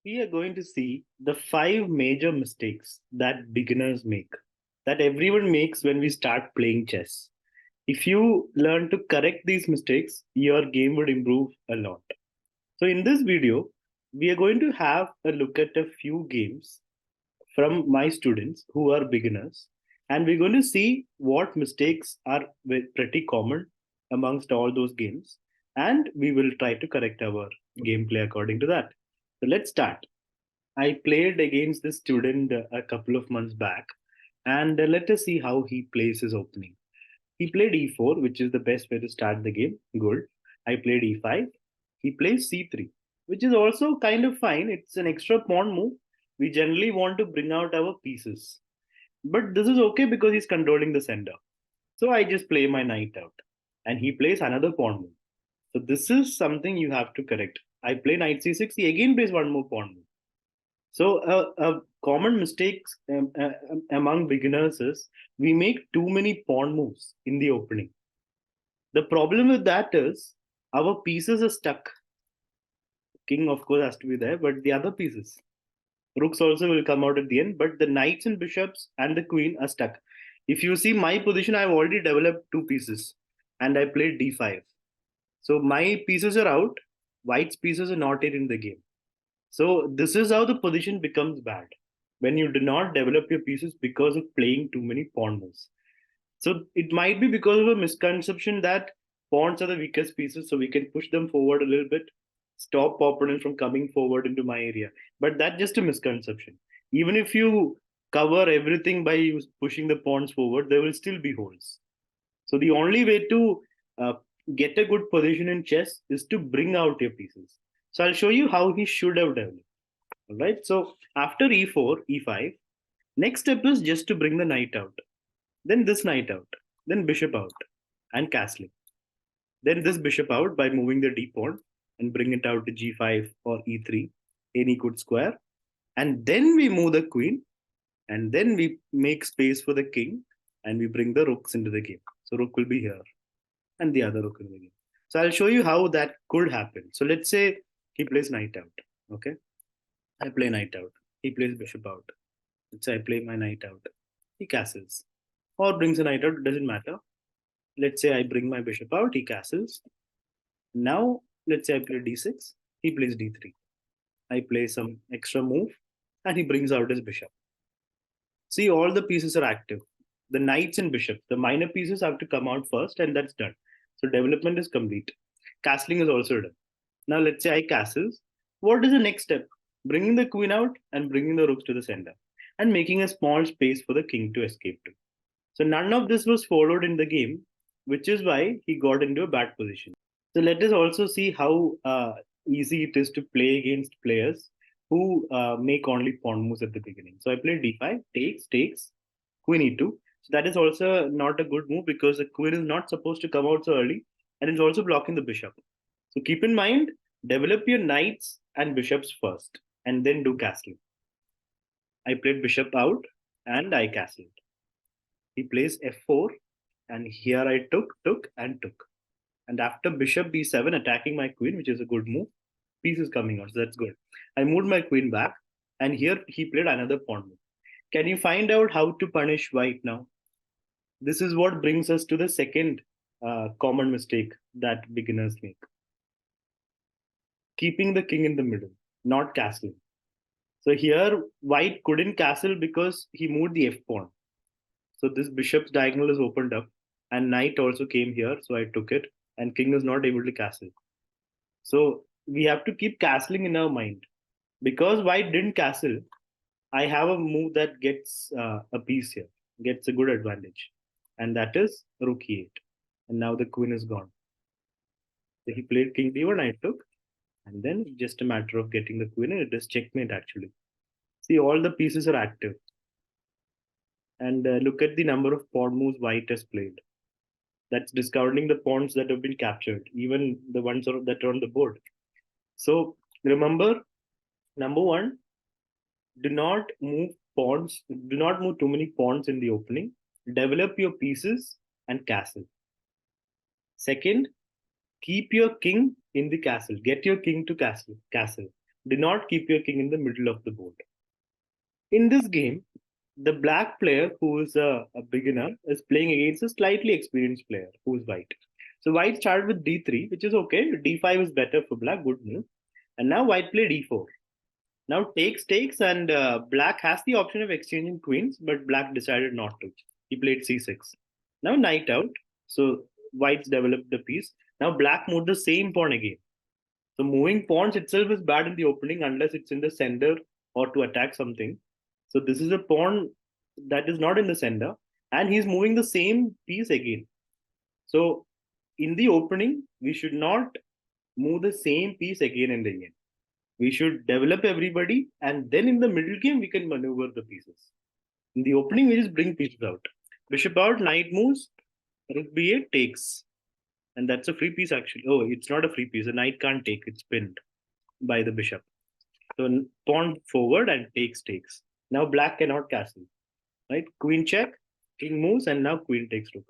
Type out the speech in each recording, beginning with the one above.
We are going to see the 5 major mistakes that beginners make, that everyone makes when we start playing chess. If you learn to correct these mistakes, your game would improve a lot. So, in this video, we are going to have a look at a few games from my students who are beginners, and we're going to see what mistakes are pretty common amongst all those games, and we will try to correct our gameplay according to that. So, let's start. I played against this student a couple of months back, and let us see how he plays his opening. He played e4, which is the best way to start the game. Good. I played e5. He plays c3, which is also kind of fine. It's an extra pawn move. We generally want to bring out our pieces. But this is okay because he's controlling the center. So I just play my knight out. And he plays another pawn move. So this is something you have to correct. I play knight c6. He again plays one more pawn move. So, a common mistake among beginners is we make too many pawn moves in the opening. The problem with that is our pieces are stuck. King, of course, has to be there, but the other pieces, rooks also will come out at the end, but the knights and bishops and the queen are stuck. If you see my position, I've already developed two pieces and I played d5. So, my pieces are out, white's pieces are not yet in the game. So this is how the position becomes bad when you do not develop your pieces because of playing too many pawn moves. So it might be because of a misconception that pawns are the weakest pieces, so we can push them forward a little bit, stop opponent from coming forward into my area. But that's just a misconception. Even if you cover everything by pushing the pawns forward, there will still be holes. So the only way to uh, get a good position in chess is to bring out your pieces. So I'll show you how he should have developed. All right. So after e4, e5, next step is just to bring the knight out. Then this knight out. Then bishop out and castling. Then this bishop out by moving the d pawn and bring it out to g5 or e3, any good square. And then we move the queen and then we make space for the king and we bring the rooks into the game. So rook will be here and the other rook in the game. So I'll show you how that could happen. So let's say he plays knight out. Okay. I play knight out. He plays bishop out. Let's say I play my knight out. He castles. Or brings a knight out, it doesn't matter. Let's say I bring my bishop out, he castles. Now, let's say I play d6, he plays d3. I play some extra move, and he brings out his bishop. See, all the pieces are active. The knights and bishops, the minor pieces have to come out first, and that's done. So development is complete. Castling is also done. Now, let's say I castles. What is the next step? Bringing the queen out and bringing the rooks to the center, and making a small space for the king to escape to. So none of this was followed in the game, which is why he got into a bad position. So let us also see how easy it is to play against players who make only pawn moves at the beginning. So I played d5, takes, queen e2. So that is also not a good move because the queen is not supposed to come out so early and it's also blocking the bishop. So keep in mind, develop your knights and bishops first and then do castling. I played bishop out and I castled. He plays f4 and here I took. And after bishop b7 attacking my queen, which is a good move, piece is coming out. So that's good. I moved my queen back and here he played another pawn move. Can you find out how to punish white now? This is what brings us to the second common mistake that beginners make. Keeping the king in the middle, not castling. So here white couldn't castle because he moved the f pawn. So this bishop's diagonal is opened up, and knight also came here, so I took it, and king is not able to castle. So we have to keep castling in our mind. Because white didn't castle, I have a move that gets a piece here, gets a good advantage, and that is rook e8. And now the queen is gone. So he played king d1, I took, and then just a matter of getting the queen, and it is checkmate actually. See, all the pieces are active, and look at the number of pawn moves white has played. That's discounting the pawns that have been captured, even the ones that are on the board. So remember, number one, do not move pawns, do not move too many pawns in the opening. Develop your pieces and castle. Second, keep your king in the castle. Get your king to castle. Do not keep your king in the middle of the board. In this game, the black player, who is a beginner, is playing against a slightly experienced player who is white. So white started with d3, which is okay. d5 is better for black, good move. And now white play d4. Now takes, and black has the option of exchanging queens, but black decided not to. He played c6. Now knight out. So white's developed the piece. Now black moved the same pawn again. So moving pawns itself is bad in the opening unless it's in the center or to attack something. So this is a pawn that is not in the center, and he's moving the same piece again. So in the opening, we should not move the same piece again and again. We should develop everybody, and then in the middle game we can maneuver the pieces. In the opening, we just bring pieces out. Bishop out, knight moves, rook b8 takes. And that's a free piece actually. Oh, it's not a free piece. A knight can't take. It's pinned by the bishop. So pawn forward and takes. Now black cannot castle. Right? Queen check, king moves, and now queen takes rook.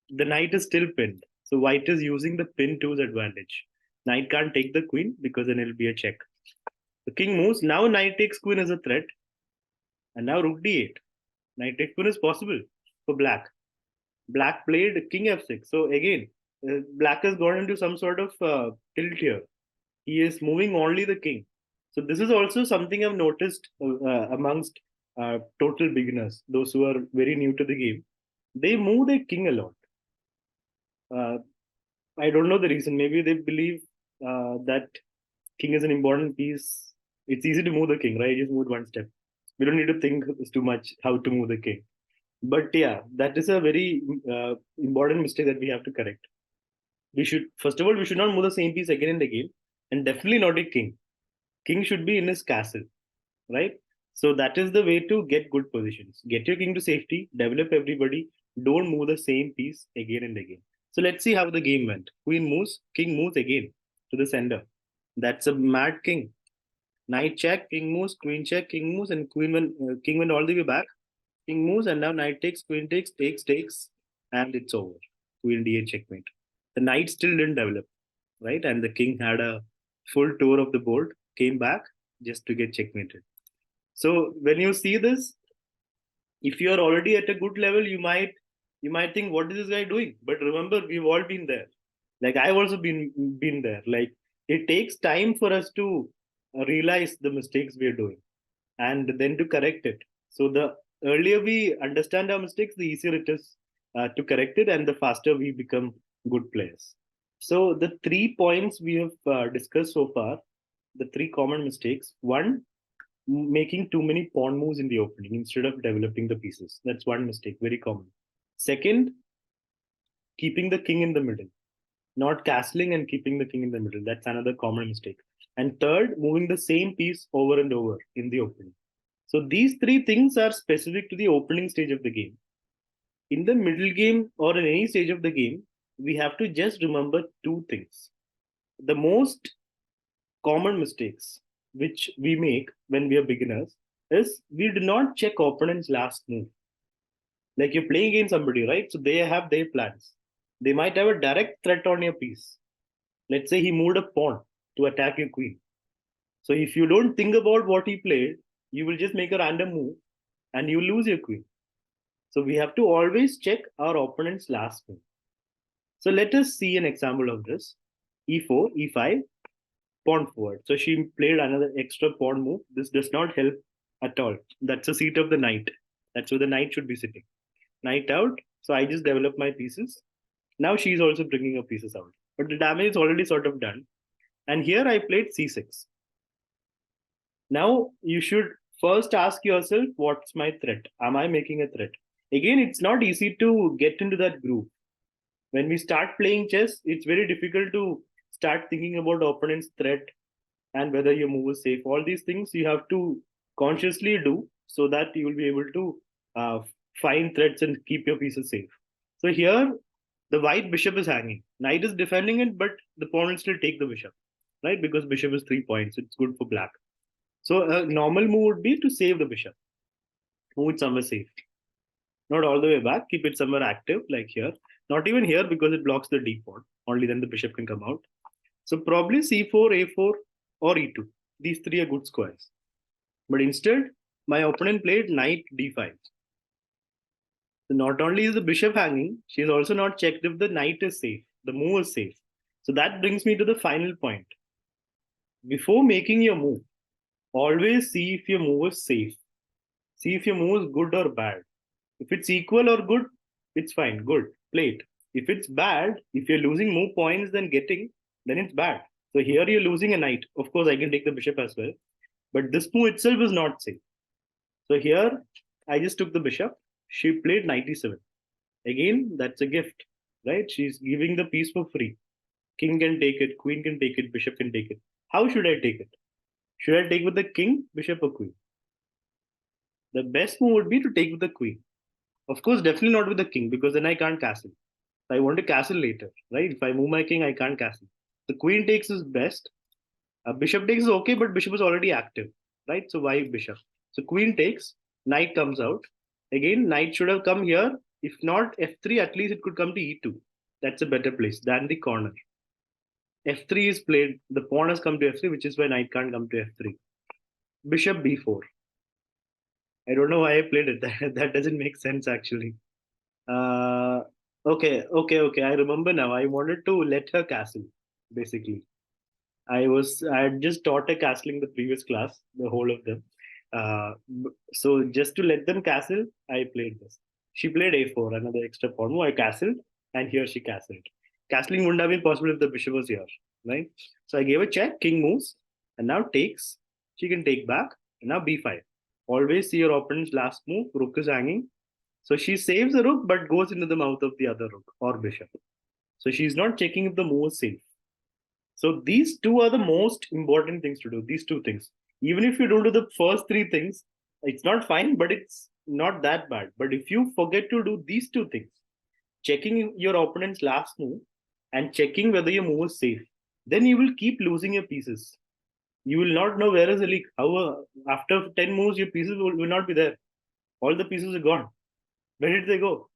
The knight is still pinned. So white is using the pin to his advantage. Knight can't take the queen because then it'll be a check. The king moves. Now knight takes queen as a threat. And now rook d8. Knight takes queen is possible for black. Black played king f6. So again, black has gone into some sort of tilt here. He is moving only the king. So this is also something I've noticed amongst total beginners, those who are very new to the game. They move their king a lot. I don't know the reason. Maybe they believe that king is an important piece. It's easy to move the king, right? Just move one step. We don't need to think too much how to move the king. But yeah, that is a very important mistake that we have to correct. We should, first of all, we should not move the same piece again and again, and definitely not a king. King should be in his castle, right? So that is the way to get good positions. Get your king to safety, develop everybody, don't move the same piece again and again. So let's see how the game went. Queen moves, king moves again to the center. That's a mad king. Knight check, king moves, queen check, king moves, and king went all the way back. King moves, and now knight takes, queen takes, and it's over. Queen d8 checkmate. The knight still didn't develop, right? And the king had a full tour of the board, came back just to get checkmated. So when you see this, if you are already at a good level, you might think, what is this guy doing? But remember, we've all been there. Like I've also been there. Like it takes time for us to realize the mistakes we're doing and then to correct it. So the earlier we understand our mistakes, the easier it is to correct it, and the faster we become good players. So the 3 points we have discussed so far, the 3 common mistakes. One, making too many pawn moves in the opening instead of developing the pieces. That's one mistake, very common. Second, keeping the king in the middle, not castling and keeping the king in the middle. That's another common mistake. And third, moving the same piece over and over in the opening. So these 3 things are specific to the opening stage of the game. In the middle game or in any stage of the game, we have to just remember 2 things. The most common mistakes which we make when we are beginners is we do not check opponent's last move. Like you're playing against somebody, right? So they have their plans. They might have a direct threat on your piece. Let's say he moved a pawn to attack your queen. So if you don't think about what he played, you will just make a random move and you lose your queen. So we have to always check our opponent's last move. So let us see an example of this. E4, E5, pawn forward. So she played another extra pawn move. This does not help at all. That's the seat of the knight. That's where the knight should be sitting. Knight out. So I just develop my pieces. Now she's also bringing her pieces out. But the damage is already sort of done. And here I played c6. Now you should first ask yourself, what's my threat? Am I making a threat? Again, it's not easy to get into that groove. When we start playing chess, it's very difficult to start thinking about opponent's threat and whether your move is safe. All these things you have to consciously do so that you will be able to find threats and keep your pieces safe. So here, the white bishop is hanging. Knight is defending it, but the pawn will still take the bishop, right? Because bishop is 3 points. It's good for black. So a normal move would be to save the bishop. Move it somewhere safe. Not all the way back. Keep it somewhere active, like here. Not even here because it blocks the d pawn. Only then the bishop can come out. So probably c4, a4, or e2. these three are good squares. But instead, my opponent played knight d5. So not only is the bishop hanging, she has also not checked if the knight is safe, the move is safe. So that brings me to the final point. Before making your move, always see if your move is safe. See if your move is good or bad. If it's equal or good, it's fine, good, play it. If it's bad, if you're losing more points than getting, then it's bad. So here you're losing a knight. Of course, I can take the bishop as well. But this move itself is not safe. So here, I just took the bishop. She played knight e7. Again, that's a gift, right? She's giving the piece for free. King can take it, queen can take it, bishop can take it. How should I take it? Should I take with the king, bishop, or queen? The best move would be to take with the queen. Of course, definitely not with the king because then I can't castle. I want to castle later, right? If I move my king, I can't castle. The queen takes is best. Bishop takes is okay, but bishop is already active, right? So why bishop? So queen takes, knight comes out. Again, knight should have come here. If not f3, at least it could come to e2. That's a better place than the corner. f3 is played. The pawn has come to f3, which is why knight can't come to f3. Bishop b4. I don't know why I played it. That doesn't make sense actually. Uh, okay. I remember now. I wanted to let her castle, basically. I had just taught her castling the previous class, the whole of them. So just to let them castle, I played this. She played a4, another extra pawn move. I castled, and here she castled. Castling wouldn't have been possible if the bishop was here, right? So I gave a check, king moves, and now takes. She can take back, and now b5. Always see your opponent's last move. Rook is hanging. So she saves the rook, but goes into the mouth of the other rook or bishop. So she's not checking if the move is safe. So these two are the most important things to do. These two things. Even if you don't do the first three things, it's not fine, but it's not that bad. But if you forget to do these two things, checking your opponent's last move and checking whether your move is safe, then you will keep losing your pieces. You will not know where is the leak. How after 10 moves, your pieces will not be there. All the pieces are gone. Where did they go?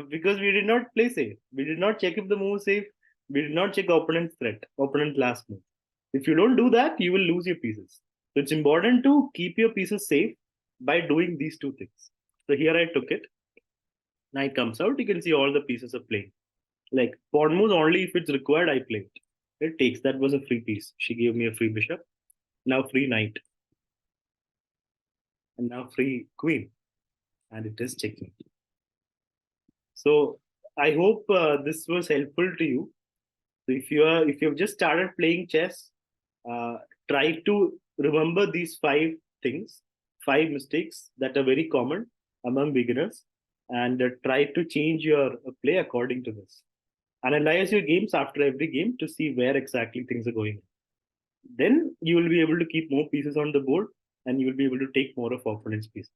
Because we did not play safe. We did not check if the move is safe. We did not check opponent's threat, opponent's last move. If you don't do that, you will lose your pieces. So it's important to keep your pieces safe by doing these two things. So here I took it. Knight comes out. You can see all the pieces are playing. Like pawn moves only if it's required, I play it. It takes. That was a free piece. She gave me a free bishop. Now free knight. And now free queen. And it is checking. So I hope this was helpful to you. So if you've just started playing chess, try to remember these five things, five mistakes that are very common among beginners, and try to change your play according to this. Analyze your games after every game to see where exactly things are going. Then you will be able to keep more pieces on the board, and you will be able to take more of opponent's pieces.